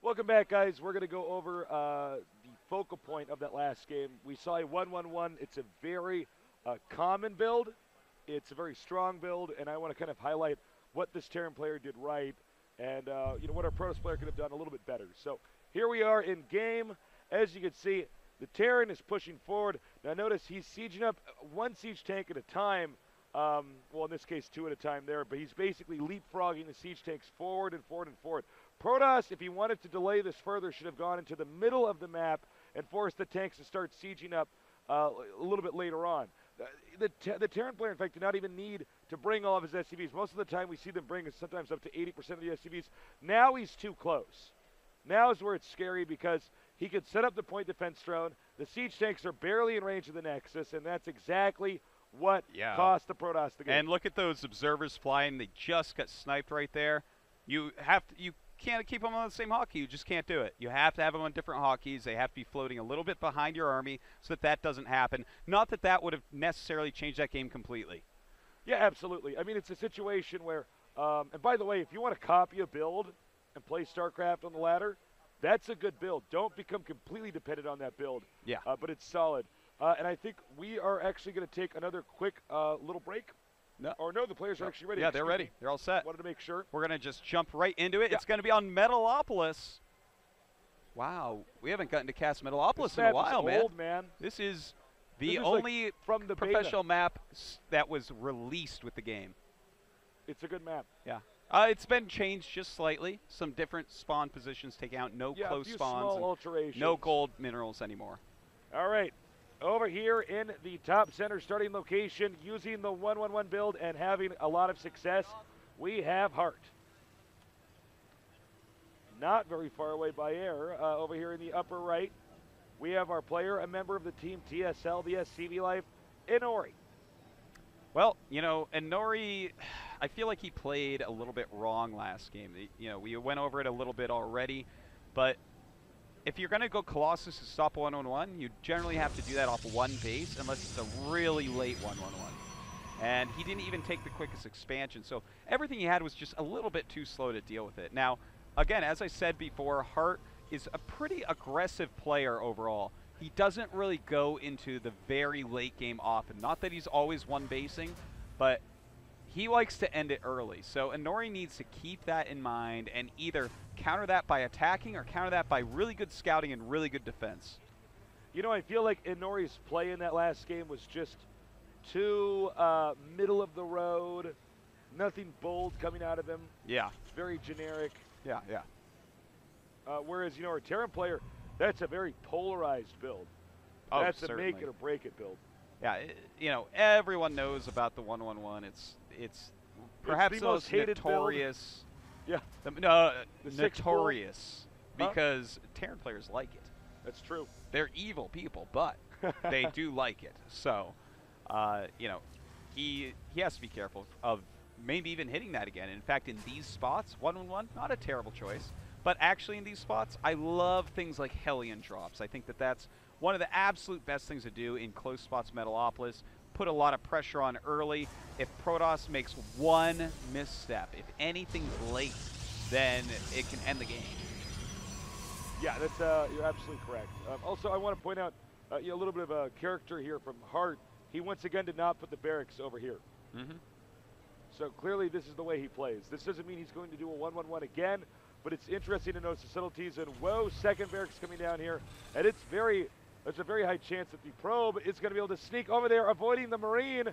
Welcome back, guys. We're going to go over the focal point of that last game. We saw a 1-1-1. It's a very common build. It's a very strong build, and I want to kind of highlight what this Terran player did right and what our Protoss player could have done a little bit better. So here we are in game. As you can see, the Terran is pushing forward. Now notice he's sieging up one siege tank at a time. Well, in this case, two at a time there, but he's basically leapfrogging the siege tanks forward and forward and forward. Protoss, if he wanted to delay this further, should have gone into the middle of the map and forced the tanks to start sieging up a little bit later on. The Terran player, in fact, did not even need to bring all of his SCVs. Most of the time we see them bring sometimes up to 80% of the SCVs. Now he's too close. Now is where it's scary because he could set up the point defense drone. The siege tanks are barely in range of the Nexus, and that's exactly what cost the Protoss the game. And look at those observers flying. They just got sniped right there. You can't keep them on the same hotkey. You just can't do it. You have to have them on different hotkeys. They have to be floating a little bit behind your army so that that doesn't happen. Not that that would have necessarily changed that game completely. Yeah, absolutely. I mean, it's a situation where, and by the way, if you want to copy a build and play StarCraft on the ladder, that's a good build. Don't become completely dependent on that build. Yeah. But it's solid. And I think we are actually going to take another quick little break. No. Or no, the players are actually ready. Yeah, they're ready. They're all set. Wanted to make sure. We're going to just jump right into it. Yeah. It's going to be on Metalopolis. Wow, we haven't gotten to cast Metalopolis in a while, man. This is the only like from the professional map that was released with the game. It's a good map. Yeah. It's been changed just slightly. Some different spawn positions taken out. No close spawns. Small alterations. No gold minerals anymore. All right. Over here in the top center starting location, using the 1-1-1 build and having a lot of success, we have Heart. Not very far away by air. Over here in the upper right, we have our player, a member of the team TSL, the SCV Life, Inori. Well, Inori, I feel like he played a little bit wrong last game. We went over it a little bit already, but if you're going to go Colossus to stop 1-1-1, you generally have to do that off one base unless it's a really late 1-1-1. And he didn't even take the quickest expansion, so everything he had was just a little bit too slow to deal with it. Now, again, as I said before, Hart is a pretty aggressive player overall. He doesn't really go into the very late game often. Not that he's always one-basing, but he likes to end it early. So Inori needs to keep that in mind and either counter that by attacking or counter that by really good scouting and really good defense. I feel like Inori's play in that last game was just too middle of the road. Nothing bold coming out of him. Yeah. Very generic. Yeah, yeah. Whereas, our Terran player, that's a very polarized build. Oh, that's certainly. a make it or break it build. Yeah, everyone knows about the 1-1-1. It's perhaps the most hated notorious. Build. Yeah. The notorious because Terran players like it. That's true. They're evil people, but they do like it. So, he has to be careful of maybe even hitting that again. In fact, in these spots, 1-1-1, not a terrible choice. But actually in these spots, I love things like Hellion drops. I think that that's one of the absolute best things to do in close spots Metalopolis. Put a lot of pressure on early. If Protoss makes one misstep, if anything's late, then it can end the game. Yeah, that's you're absolutely correct. Also, I want to point out a little bit of a character here from Hart. He once again did not put the barracks over here. Mm-hmm. So clearly this is the way he plays. This doesn't mean he's going to do a 1-1-1 again, but it's interesting to notice the subtleties. And whoa, second barracks coming down here. And there's a very high chance that the probe is going to be able to sneak over there, avoiding the Marine.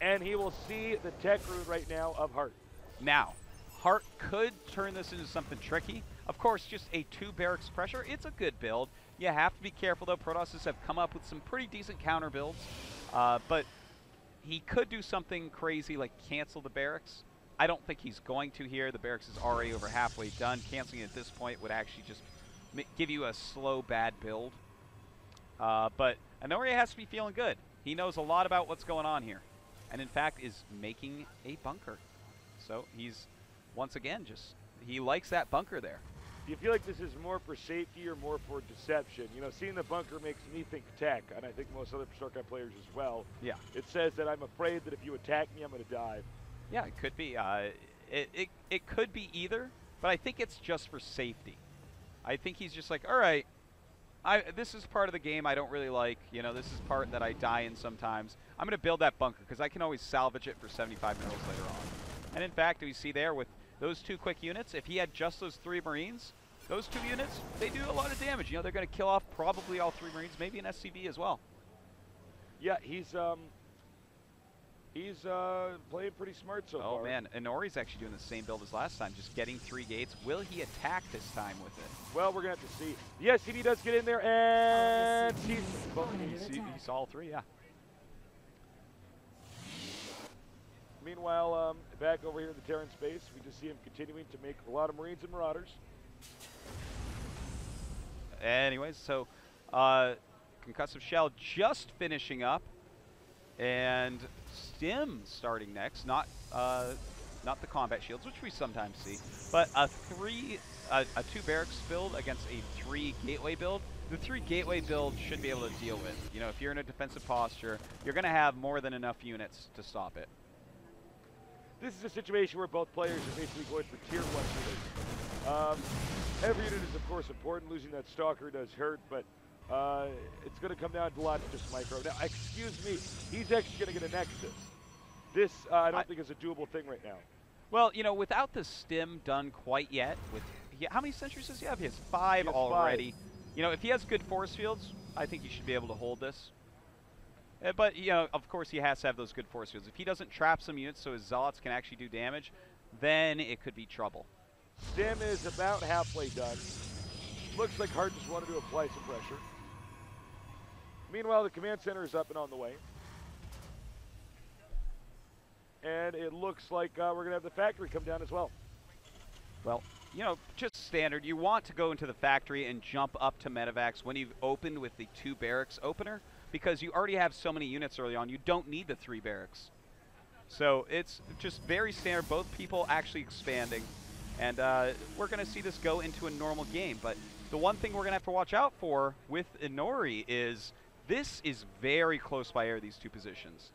And he will see the tech route right now of Hart. Now, Hart could turn this into something tricky. Of course, just a 2 barracks pressure. It's a good build. You have to be careful, though. Protosses have come up with some pretty decent counter builds. But he could do something crazy like cancel the barracks. I don't think he's going to here. The barracks is already over halfway done. Canceling it at this point would actually just give you a slow, bad build. But Inori has to be feeling good. He knows a lot about what's going on here. And in fact is making a bunker. So he's, once again, he likes that bunker there. Do you feel like this is more for safety or more for deception? Seeing the bunker makes me think tech, and I think most other StarCraft players as well. Yeah. It says that I'm afraid that if you attack me, I'm going to die. Yeah, it could be. It could be either, but I think it's just for safety. I think he's just like, all right, this is part of the game I don't really like. You know, this is part that I die in sometimes. I'm going to build that bunker because I can always salvage it for 75 minerals later on. And in fact, we see there with those 2 quick units, if he had just those 3 Marines, those 2 units, they do a lot of damage. You know, they're going to kill off probably all 3 Marines, maybe an SCV as well. Yeah, he's playing pretty smart so far. Oh man, Inori's actually doing the same build as last time, just getting 3 gates. Will he attack this time with it? Well, we're going to have to see. Yes, he does get in there, and he saw all 3, yeah. Meanwhile, back over here in the Terran space, we just see him continuing to make a lot of Marines and Marauders. Anyways, so Concussive Shell just finishing up, and Stim starting next. Not the combat shields, which we sometimes see, but a 2 barracks build against a 3 gateway build. The 3 gateway build should be able to deal with. You know, if you're in a defensive posture, you're going to have more than enough units to stop it. This is a situation where both players are basically going for tier 1 units. Every unit is, of course, important. Losing that Stalker does hurt, but it's going to come down to a lot of just micro. Now, excuse me, he's actually going to get a Nexus. This, I don't think is a doable thing right now. Well, you know, without the Stim done quite yet, how many sentries does he have? He has 5 already. 5. You know, if he has good force fields, I think he should be able to hold this. But, you know, of course he has to have those good force fields. If he doesn't trap some units so his Zealots can actually do damage, then it could be trouble. Stim is about halfway done. Looks like Hart just wanted to apply some pressure. Meanwhile, the command center is up and on the way. And it looks like we're going to have the factory come down as well. Well, you know, just standard. You want to go into the factory and jump up to medevacs when you've opened with the 2 barracks opener, because you already have so many units early on. You don't need the 3 barracks. So it's just very standard, both people actually expanding. And we're going to see this go into a normal game. But the one thing we're going to have to watch out for with Inori is this is very close by air, these 2 positions.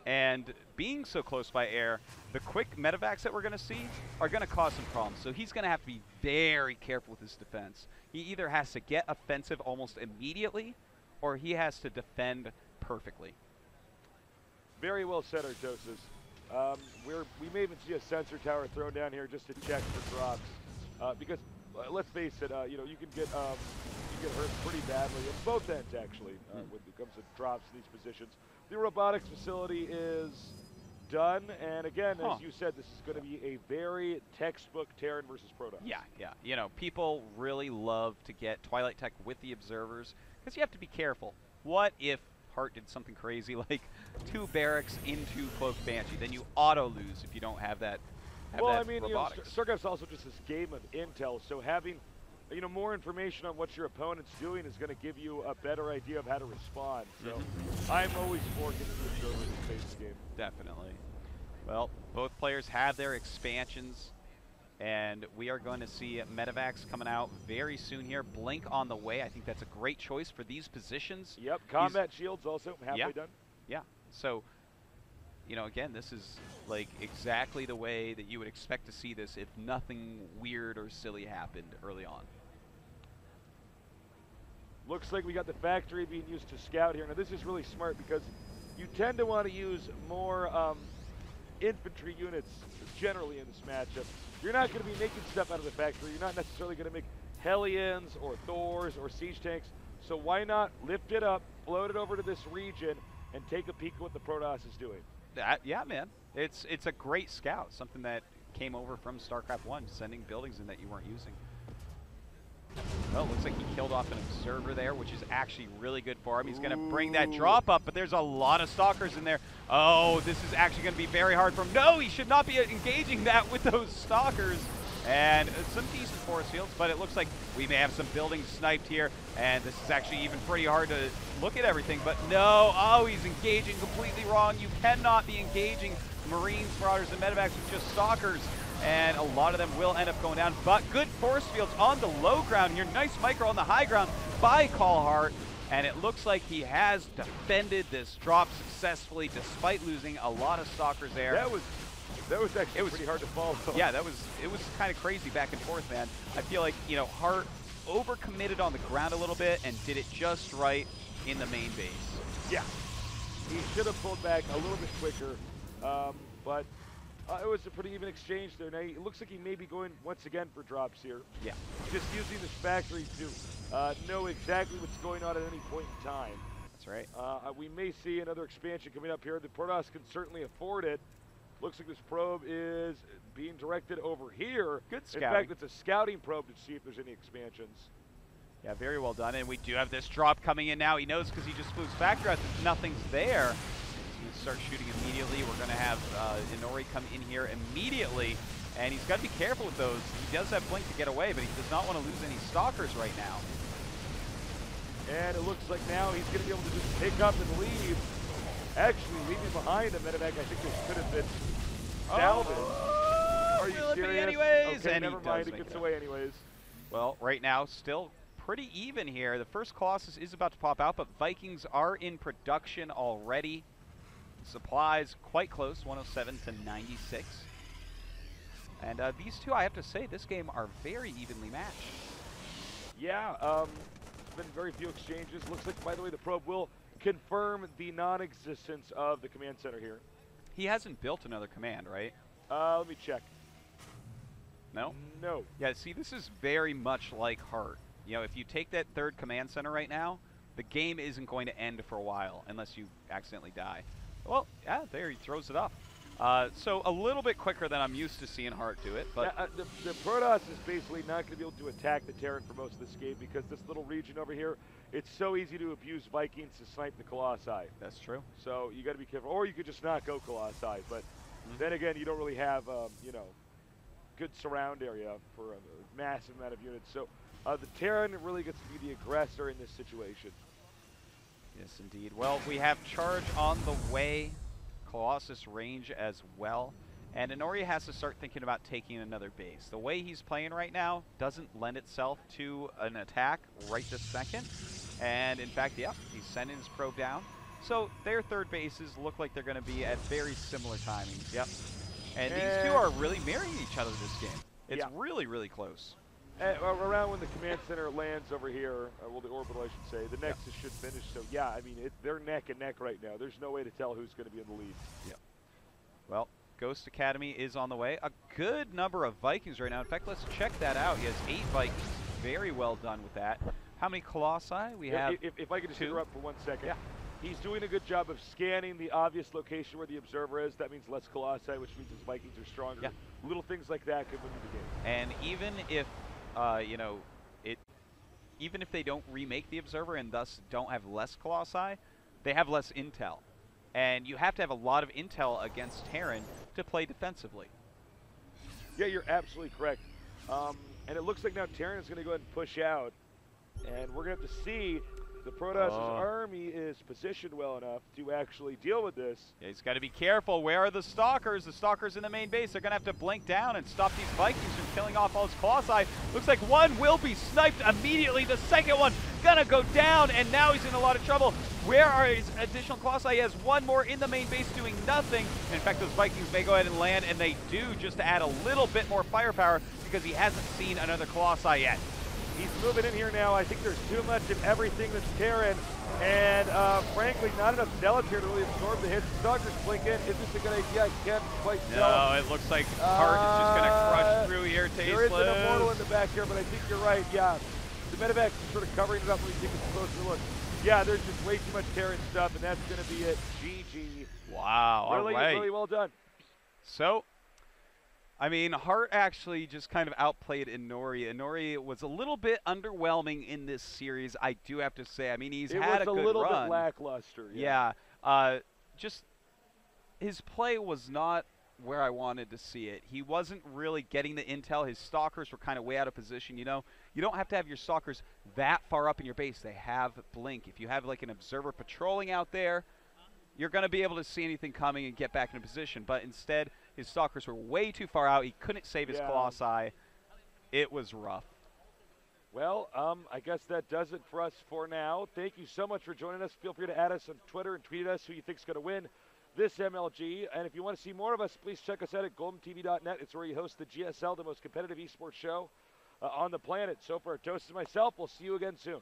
And being so close by air, the quick medevacs that we're going to see are going to cause some problems. So he's going to have to be very careful with his defense. He either has to get offensive almost immediately, or he has to defend perfectly. Very well said, Artosis. We may even see a sensor tower thrown down here just to check for drops, because let's face it, you know, you can get hurt pretty badly at both ends actually when it comes to drops in these positions. The robotics facility is done, and again, as you said, this is going to be a very textbook Terran versus Protoss. Yeah, yeah. You know, people really love to get Twilight Tech with the observers because you have to be careful. What if Hart did something crazy like 2 barracks into Cloaked Banshee? Then you auto lose if you don't have that. Well, I mean, Starcraft's also just this game of intel, so having, you know, more information on what your opponent's doing is going to give you a better idea of how to respond. So I'm always for getting the observer in the face game. Definitely. Well, both players have their expansions, and we are going to see medevacs coming out very soon here. Blink on the way. I think that's a great choice for these positions. Yep, combat shields also halfway done. Yeah, so, you know, again, this is like exactly the way that you would expect to see this if nothing weird or silly happened early on. Looks like we got the factory being used to scout here. Now this is really smart because you tend to want to use more infantry units generally in this matchup. You're not going to be making stuff out of the factory. You're not necessarily going to make Hellions or Thors or siege tanks. So why not lift it up, float it over to this region, and take a peek at what the Protoss is doing? Yeah, man. It's a great scout, something that came over from StarCraft 1, sending buildings in that you weren't using. Well, looks like he killed off an observer there, which is actually really good for him. He's going to bring that drop up, but there's a lot of stalkers in there. Oh, this is actually going to be very hard for him. No, he should not be engaging that with those stalkers. And some decent force fields, but it looks like we may have some buildings sniped here, and this is actually even pretty hard to look at everything, but no, oh, he's engaging completely wrong. You cannot be engaging Marines, Marauders, and Medevacs with just stalkers, and a lot of them will end up going down, but good force fields on the low ground here. Nice micro on the high ground by coLHeart, and it looks like he has defended this drop successfully despite losing a lot of stalkers there. That was actually pretty hard to follow. Yeah, it was kind of crazy back and forth, man. I feel like, you know, Hart overcommitted on the ground a little bit and did it just right in the main base. Yeah. He should have pulled back a little bit quicker, but it was a pretty even exchange there. Now, it looks like he may be going once again for drops here. Yeah. Just using this factory to know exactly what's going on at any point in time. That's right. We may see another expansion coming up here. The Protoss can certainly afford it. Looks like this probe is being directed over here. Good scouting. In fact, it's a scouting probe to see if there's any expansions. Yeah, very well done. And we do have this drop coming in now. He knows because he just flew his factory out that nothing's there. So he starts shooting immediately. We're going to have Inori come in here immediately. And he's got to be careful with those. He does have Blink to get away, but he does not want to lose any stalkers right now. And it looks like now he's going to be able to just pick up and leave. Actually, leaving behind a medevac, I think this could have been salvaged. Are you Will it be serious? anyways? Okay, And never mind. It gets away anyways. Well, right now, still pretty even here. The first Colossus is about to pop out, but Vikings are in production already. Supplies quite close, 107 to 96. And these two, I have to say, this game are very evenly matched. Yeah, it's been very few exchanges. Looks like, by the way, the probe will confirm the non-existence of the command center here. He hasn't built another command, right? Let me check. No? No. Yeah, see, this is very much like Heart. You know, if you take that third command center right now, the game isn't going to end for a while unless you accidentally die. Well, yeah, there, he throws it up. So a little bit quicker than I'm used to seeing Heart do it, but the Protoss is basically not going to be able to attack the Terran for most of this game because this little region over here, it's so easy to abuse Vikings to snipe the Colossi. that's true. So you got to be careful, or you could just not go Colossi. But then again, you don't really have you know, good surround area for a massive amount of units. So the Terran really gets to be the aggressor in this situation. Yes, indeed. Well, we have charge on the way. Colossus range as well. And Inori has to start thinking about taking another base. The way he's playing right now doesn't lend itself to an attack right this second. And in fact, yeah, he's sending his probe down. So their third bases look like they're going to be at very similar timings. Yep. And these two are really mirroring each other this game. It's really, really close. Around when the command center lands over here, well, the orbital, I should say, the Nexus should finish. So, yeah, I mean, they're neck and neck right now. There's no way to tell who's going to be in the lead. Yeah. Well, Ghost Academy is on the way. A good number of Vikings right now. In fact, let's check that out. He has 8 Vikings. Very well done with that. How many Colossi? We have if I could just 2. interrupt for 1 second. Yeah. He's doing a good job of scanning the obvious location where the observer is. That means less Colossi, which means his Vikings are stronger. Yeah. Little things like that can win you the game. And even if, you know, even if they don't remake the observer and thus don't have less Colossi, they have less intel. And you have to have a lot of intel against Terran to play defensively. Yeah, you're absolutely correct. And it looks like now Terran is going to go ahead and push out. And we're going to have to see the Protoss' army is positioned well enough to actually deal with this. Yeah, he's got to be careful. Where are the Stalkers? The Stalkers in the main base. They're going to have to blink down and stop these Vikings from killing off all his Colossi. Looks like one will be sniped immediately. The second one going to go down, and now he's in a lot of trouble. Where are his additional Colossi? He has one more in the main base doing nothing. In fact, those Vikings may go ahead and land, and they do, just to add a little bit more firepower because he hasn't seen another Colossi yet. He's moving in here now. I think there's too much of everything that's Terran, and frankly, not enough Zealots here to really absorb the hits. Stalkers blink in. Is this a good idea? I can't quite tell. No, it looks like Heart is just going to crush through here. There is an Immortal in the back here, but I think you're right. Yeah, the medevac is sort of covering it up when you think it's supposed to look. Yeah, there's just way too much Terran stuff, and that's going to be it. GG. Wow, really, all right. Really well done. So, I mean, Heart actually just kind of outplayed Inori. Inori was a little bit underwhelming in this series, I do have to say. I mean, he's had a good run. It was a little bit lackluster. Yeah. Just his play was not where I wanted to see it. He wasn't really getting the intel. His Stalkers were kind of way out of position, you know. You don't have to have your Stalkers that far up in your base. They have blink. If you have like an observer patrolling out there, you're going to be able to see anything coming and get back into position. But instead, his Stalkers were way too far out. He couldn't save his Colossi. It was rough. Well, I guess that does it for us for now. Thank you so much for joining us. Feel free to add us on Twitter and tweet us who you think is going to win this MLG. And if you want to see more of us, please check us out at goldentv.net. It's where you host the GSL, the most competitive esports show on the planet. So for Toast and myself, we'll see you again soon.